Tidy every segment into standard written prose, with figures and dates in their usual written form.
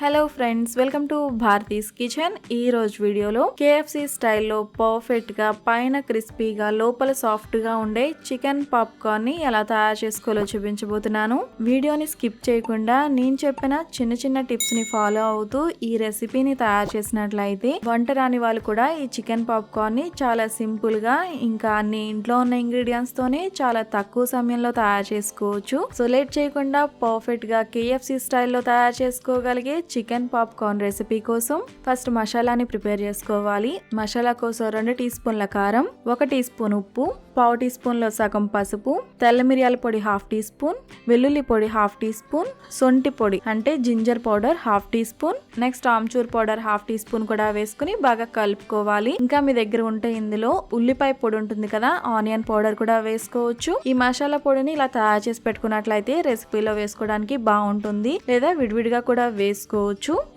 Hello friends, welcome to Bharati's kitchen. ఈ రోజు వీడియోలో KFC స్టైల్లో పర్ఫెక్ట్ గా పైన క్రిస్పీగా లోపల సాఫ్ట్ గా ఉండే చికెన్ పాప్కార్న్ ని ఎలా తయారు చేసుకోవాలో చూపించబోతున్నాను. వీడియోని స్కిప్ చేయకుండా నేను చెప్పిన చిన్న చిన్న టిప్స్ ని ఫాలో అవుతూ ఈ రెసిపీని తయారు చేసినట్లయితే వంట రాని వాళ్ళు కూడా ఈ చికెన్ పాప్కార్న్ ని చాలా సింపుల్ గా ఇంకా అన్ని ఇంట్లో ఉన్న ఇంగ్రీడియంట్స్ తోనే చాలా తక్కువ సమయంలో తయారు చేసుకోవచ్చు. సో లేట్ చేయకుండా పర్ఫెక్ట్ గా KFC స్టైల్లో తయారు చేసుకోగలిగే చికెన్ పాప్కార్న్ రెసిపీ కోసం ఫస్ట్ మసాలాని ప్రిపేర్ చేసుకోవాలి. మసాలా కోసం 2 టీ స్పూన్ల కారం, 1 టీ స్పూన్ ఉప్పు, 1/2 టీ స్పూన్ లో సగం పసుపు, తెల్ల మిరియాల పొడి 1/2 టీ స్పూన్, వెల్లుల్లి పొడి 1/2 టీ స్పూన్, సొంటి పొడి అంటే ginger powder 1/2 teaspoon, next amchur powder 1/2 teaspoon కూడా వేసుకుని బాగా కలుపుకోవాలి. ఇంకా మీ దగ్గర ఉంటే ఇందులో ఉల్లిపాయ పొడి ఉంటుంది కదా, ఆనియన్ పౌడర్ కూడా వేసుకోవచ్చు. ఈ మసాలా పొడిని ఇలా తయారు చేసి పెట్టుకున్నట్లయితే రెసిపీలో వేసుకోవడానికి బాగుంటుంది, లేదా విడివిడిగా కూడా వేసుకోవచ్చు.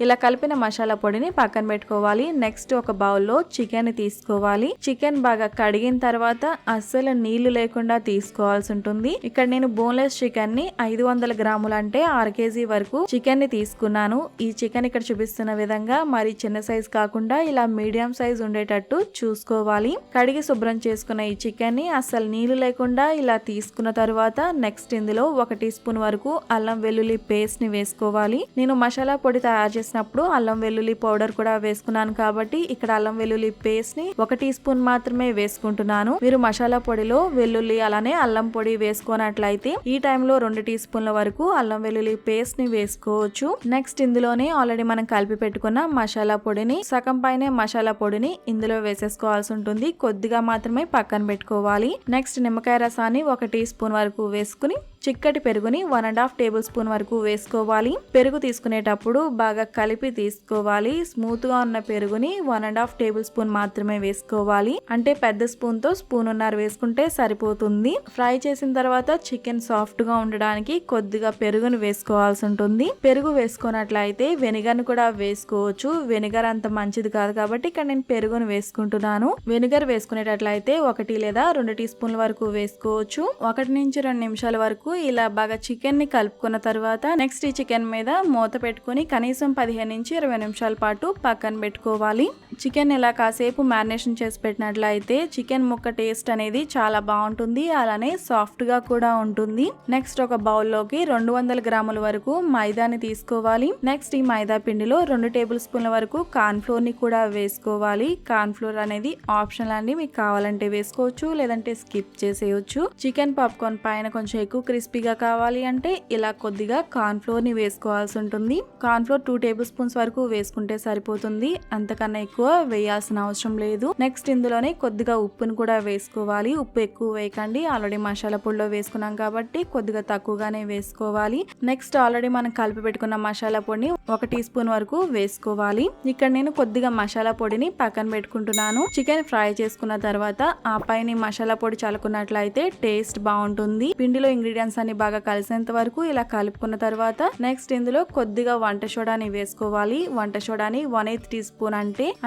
ఇలా కలిపిన మసాలా పొడిని పక్కన పెట్టుకోవాలి. నెక్స్ట్ ఒక బౌల్లో చికెన్ తీసుకోవాలి. చికెన్ బాగా కడిగిన తర్వాత అస్సలు నీళ్లు లేకుండా తీసుకోవాల్సి ఉంటుంది. ఇక్కడ నేను బోన్లెస్ చికెన్ ని 500 గ్రాములు అంటే 6 కేజీ వరకు చికెన్ ని తీసుకున్నాను. ఈ చికెన్ ఇక్కడ చూపిస్తున్న విధంగా మరి చిన్న సైజ్ కాకుండా ఇలా మీడియం సైజ్ ఉండేటట్టు చూసుకోవాలి. కడిగి శుభ్రం చేసుకున్న ఈ చికెన్ ని అస్సలు నీళ్లు లేకుండా ఇలా తీసుకున్న తర్వాత నెక్స్ట్ ఇందులో 1 టీ స్పూన్ వరకు అల్లం వెల్లుల్లి పేస్ట్ ని వేసుకోవాలి. నేను మసాలా పొడి తయారు చేసినప్పుడు అల్లం వెల్లుల్లి పౌడర్ కూడా వేసుకున్నాను కాబట్టి ఇక్కడ అల్లం వెల్లుల్లి పేస్ట్ ని 1 టీ స్పూన్ మాత్రమే వేసుకుంటున్నాను. మీరు మసాలా పొడిలో వెల్లుల్లి అలానే అల్లం పొడి వేసుకున్నట్లయితే ఈ టైంలో 2 టీ స్పూన్ల వరకు అల్లం వెల్లుల్లి పేస్ట్ ని వేసుకోవచ్చు. నెక్స్ట్ ఇందులోనే ఆల్రెడీ మనం కలిపి పెట్టుకున్న మసాలా పొడిని సగం పైనే మసాలా పొడిని ఇందులో వేసేసుకోవాల్సి ఉంటుంది. కొద్దిగా మాత్రమే పక్కన పెట్టుకోవాలి. నెక్స్ట్ నిమ్మకాయ రసాన్ని 1 టీ స్పూన్ వరకు వేసుకుని చిక్కటి పెరుగుని 1.5 టేబుల్ స్పూన్ వరకు వేసుకోవాలి. పెరుగు తీసుకునేటప్పుడు బాగా కలిపి తీసుకోవాలి. స్మూత్ గా ఉన్న పెరుగుని 1.5 టేబుల్ స్పూన్ మాత్రమే వేసుకోవాలి. అంటే పెద్ద స్పూన్ తో 1.5 స్పూన్ వేసుకుంటే సరిపోతుంది. ఫ్రై చేసిన తర్వాత చికెన్ సాఫ్ట్ గా ఉండడానికి కొద్దిగా పెరుగుని వేసుకోవాల్సి ఉంటుంది. పెరుగు వేసుకున్నట్లయితే వెనిగర్ ని కూడా వేసుకోవచ్చు. వెనిగర్ అంత మంచిది కాదు కాబట్టి ఇక్కడ నేను పెరుగును వేసుకుంటున్నాను. వెనిగర్ వేసుకునేటట్లయితే 1 లేదా 2 టీ స్పూన్ల వరకు వేసుకోవచ్చు. 1 నుంచి 2 నిమిషాల వరకు ఇలా బాగా చికెన్ ని కలుపుకున్న తర్వాత నెక్స్ట్ ఈ చికెన్ మీద మూత పెట్టుకుని కనీసం 15 నుంచి 20 నిమిషాల పాటు పక్కన పెట్టుకోవాలి. చికెన్ ఇలా కాసేపు మ్యారినేషన్ చేసి పెట్టినట్లయితే చికెన్ ముక్క టేస్ట్ అనేది చాలా బాగుంటుంది, అలానే సాఫ్ట్ గా కూడా ఉంటుంది. నెక్స్ట్ ఒక బౌల్లోకి 200 గ్రాముల వరకు మైదాని తీసుకోవాలి. నెక్స్ట్ ఈ మైదా పిండిలో 2 టేబుల్ స్పూన్ల వరకు కార్న్ ఫ్లోర్ ని కూడా వేసుకోవాలి. కార్న్ ఫ్లోర్ అనేది ఆప్షనల్ అండి, మీకు కావాలంటే వేసుకోవచ్చు లేదంటే స్కిప్ చేసేయచ్చు. చికెన్ పాప్కార్న్ పైన కొంచెం ఎక్కువ క్రిస్పీగా కావాలి అంటే ఇలా కొద్దిగా కార్న్ ఫ్లోర్ ని వేసుకోవాల్సి ఉంటుంది. కార్న్ ఫ్లోర్ 2 టేబుల్ స్పూన్స్ వరకు వేసుకుంటే సరిపోతుంది, అంతకన్నా ఎక్కువ వేయాల్సిన అవసరం లేదు. నెక్స్ట్ ఇందులోనే కొద్దిగా ఉప్పును కూడా వేసుకోవాలి. ఉప్పు ఎక్కువ వేయకండి, ఆల్రెడీ మసాలా పొడిలో వేసుకున్నాం కాబట్టి కొద్దిగా తక్కువగానే వేసుకోవాలి. నెక్స్ట్ ఆల్రెడీ మనం కలిపి పెట్టుకున్న మసాలా పొడిని 1 టీ స్పూన్ వరకు వేసుకోవాలి. ఇక్కడ నేను కొద్దిగా మసాలా పొడిని పక్కన పెట్టుకుంటున్నాను. చికెన్ ఫ్రై చేసుకున్న తర్వాత ఆ పైన మసాలా పొడి చల్లుకున్నట్లయితే టేస్ట్ బాగుంటుంది. పిండిలో ఇంగ్రీడియంట్స్ అన్ని బాగా కలిసేంత వరకు ఇలా కలుపుకున్న తర్వాత నెక్స్ట్ ఇందులో కొద్దిగా వంట సోడాని వేసుకోవాలి. వంట సోడాని 1/8 టీ స్పూన్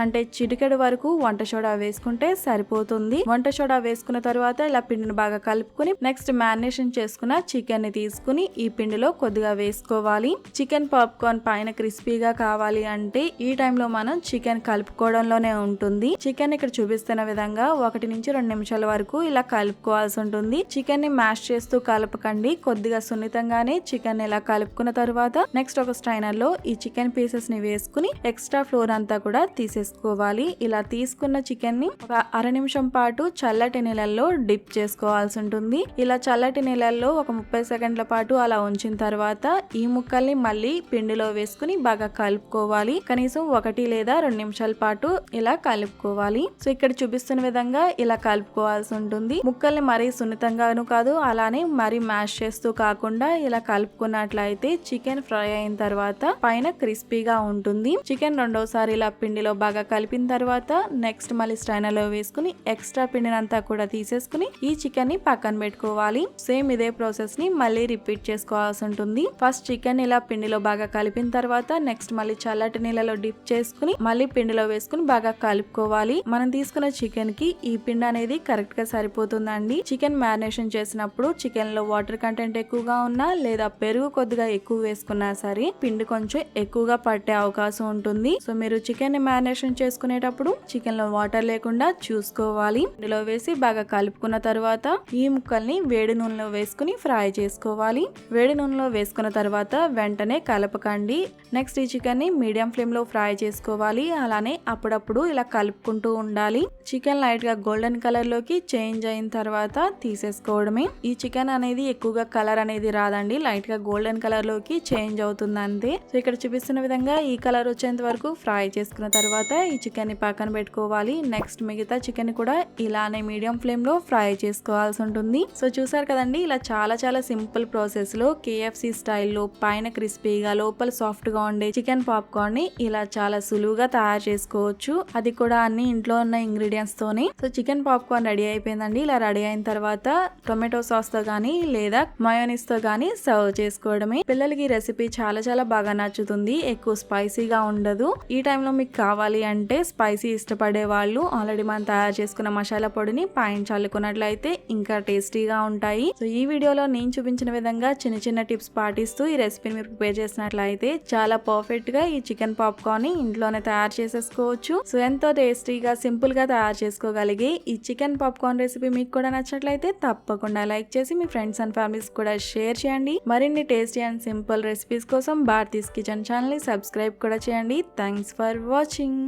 అంటే చిటికెడు వరకు వంట సోడా వేసుకుంటే సరిపోతుంది. వంట సోడా వేసుకున్న తర్వాత ఇలా పిండిని బాగా కలుపుకుని నెక్స్ట్ మ్యారినేషన్ చేసుకున్న చికెన్ ని తీసుకుని ఈ పిండిలో కొద్దిగా వేసుకోవాలి. చికెన్ పాప్కార్న్ పైన క్రిస్పీగా కావాలి అంటే ఈ టైంలో మనం చికెన్ కలుపుకోవడంలోనే ఉంటుంది. చికెన్ ఇక్కడ చూపిస్తున్న విధంగా 1 నుంచి 2 నిమిషాల వరకు ఇలా కలుపుకోవాల్సి ఉంటుంది. చికెన్ ని మ్యాష్ చేస్తూ కలపకండి, కొద్దిగా సున్నితంగానే చికెన్ ఇలా కలుపుకున్న తర్వాత నెక్స్ట్ ఒక స్ట్రైనర్ లో ఈ చికెన్ పీసెస్ ని వేసుకుని ఎక్స్ట్రా ఫ్లోర్ అంతా కూడా తీసేసుకోవాలి. ఇలా తీసుకున్న చికెన్ ని ఒక అర నిమిషం పాటు చల్లటి నీళ్ళల్లో డిప్ చేసుకోవాల్సి ఉంటుంది. ఇలా చల్లటి నీళ్ళల్లో ఒక 30 సెకండ్ల పాటు అలా ఉంచిన తర్వాత ఈ ముక్కల్ని మళ్ళీ పిండిలో వేసుకుని బాగా కలుపుకోవాలి. కనీసం 1 లేదా 2 నిమిషాల పాటు ఇలా కలుపుకోవాలి. సో ఇక్కడ చూపిస్తున్న విధంగా ఇలా కలుపుకోవాల్సి ఉంటుంది. ముక్కల్ని మరీ సున్నితంగాను కాదు, అలానే మరి మ్యాష్ చేస్తూ కాకుండా ఇలా కలుపుకున్నట్లయితే చికెన్ ఫ్రై అయిన తర్వాత పైన క్రిస్పీగా ఉంటుంది. చికెన్ రెండోసారి ఇలా పిండిలో బాగా కలిపిన తర్వాత నెక్స్ట్ మళ్ళీ స్ట్రైనర్ లో వేసుకుని ఎక్స్ట్రా పిండిని అంతా కూడా తీసేసుకుని ఈ చికెన్ ని పక్కన పెట్టుకోవాలి. సేమ్ ఇదే ప్రాసెస్ ని మళ్ళీ రిపీట్ చేసుకోవాల్సి ఉంటుంది. ఫస్ట్ చికెన్ ఇలా పిండిలో బాగా కలిపిన తర్వాత నెక్స్ట్ మళ్ళీ చల్లటి నీళ్ళలో డిప్ చేసుకుని మళ్ళీ పిండిలో వేసుకుని బాగా కలుపుకోవాలి. మనం తీసుకున్న చికెన్ కి ఈ పిండి అనేది కరెక్ట్ గా సరిపోతుందండి. చికెన్ మ్యారినేషన్ చేసినప్పుడు చికెన్ లో వాటర్ వాటర్ కంటెంట్ ఎక్కువగా ఉన్నా లేదా పెరుగు కొద్దిగా ఎక్కువ వేసుకున్నా సరే పిండి కొంచెం ఎక్కువగా పట్టే అవకాశం ఉంటుంది. సో మీరు చికెన్ ని మ్యారినేషన్ చేసుకునేటప్పుడు చికెన్ లో వాటర్ లేకుండా చూసుకోవాలి. ఇందులో వేసి బాగా కలుపుకున్న తర్వాత ఈ ముక్కల్ని వేడి నూనెలో వేసుకుని ఫ్రై చేసుకోవాలి. వేడి నూనెలో వేసుకున్న తర్వాత వెంటనే కలపకండి. నెక్స్ట్ ఈ చికెన్ ని మీడియం ఫ్లేమ్ లో ఫ్రై చేసుకోవాలి. అలానే అప్పుడప్పుడు ఇలా కలుపుకుంటూ ఉండాలి. చికెన్ లైట్ గా గోల్డెన్ కలర్ లోకి చేంజ్ అయిన తర్వాత తీసేసుకోవడమే. ఈ చికెన్ అనేది ఎక్కువగా కలర్ అనేది రాదండి, లైట్ గా గోల్డెన్ కలర్ లోకి చేంజ్ అవుతుంది అంతే. సో ఇక్కడ చూపిస్తున్న విధంగా ఈ కలర్ వచ్చేంత వరకు ఫ్రై చేసుకున్న తర్వాత ఈ చికెన్ ని పక్కన పెట్టుకోవాలి. నెక్స్ట్ మిగతా చికెన్ ని కూడా ఇలానే మీడియం ఫ్లేమ్ లో ఫ్రై చేసుకోవాల్సి ఉంటుంది. సో చూసారు కదండి, ఇలా చాలా చాలా సింపుల్ ప్రాసెస్ లో KFC స్టైల్లో పైన క్రిస్పీగా లోపల సాఫ్ట్ గా ఉండే చికెన్ పాప్కార్న్ ని ఇలా చాలా సులువుగా తయారు చేసుకోవచ్చు. అది కూడా అన్ని ఇంట్లో ఉన్న ఇంగ్రీడియంట్స్ తోనే. సో చికెన్ పాప్కార్న్ రెడీ అయిపోయిందండి. ఇలా రెడీ అయిన తర్వాత టొమాటో సాస్ తో గానీ లేదా మయోనీస్ తో గానీ సర్వ్ చేసుకోవడమే. పిల్లలకి రెసిపీ చాలా చాలా బాగా నచ్చుతుంది, ఎక్కువ స్పైసీగా ఉండదు. ఈ టైంలో మీకు కావాలి అంటే స్పైసీ ఇష్టపడే వాళ్ళు ఆల్రెడీ మనం తయారు చేసుకున్న మసాలా పొడిని పైన చల్లుకున్నట్లయితే ఇంకా టేస్టీగా ఉంటాయి. సో ఈ వీడియోలో నేను చూపించిన విధంగా చిన్న చిన్న టిప్స్ పాటిస్తూ ఈ రెసిపీని మీరు ప్రిపేర్ చేసినట్లయితే చాలా పర్ఫెక్ట్ గా ఈ చికెన్ పాప్కార్న్ ని ఇంట్లోనే తయారు చేసేసుకోవచ్చు. సో ఎంతో టేస్టీగా సింపుల్ గా తయారు చేసుకోగలిగే ఈ చికెన్ పాప్కార్న్ రెసిపీ మీకు కూడా నచ్చినట్లయితే తప్పకుండా లైక్ చేసి మీ ఫ్రెండ్స్ అండ్ ఫ్యామిలీస్ కూడా షేర్ చేయండి. మరిన్ని టేస్టీ అండ్ సింపుల్ రెసిపీస్ కోసం భారతీస్ కిచెన్ ఛానల్ ని సబ్స్క్రైబ్ కూడా చేయండి. Thanks for watching.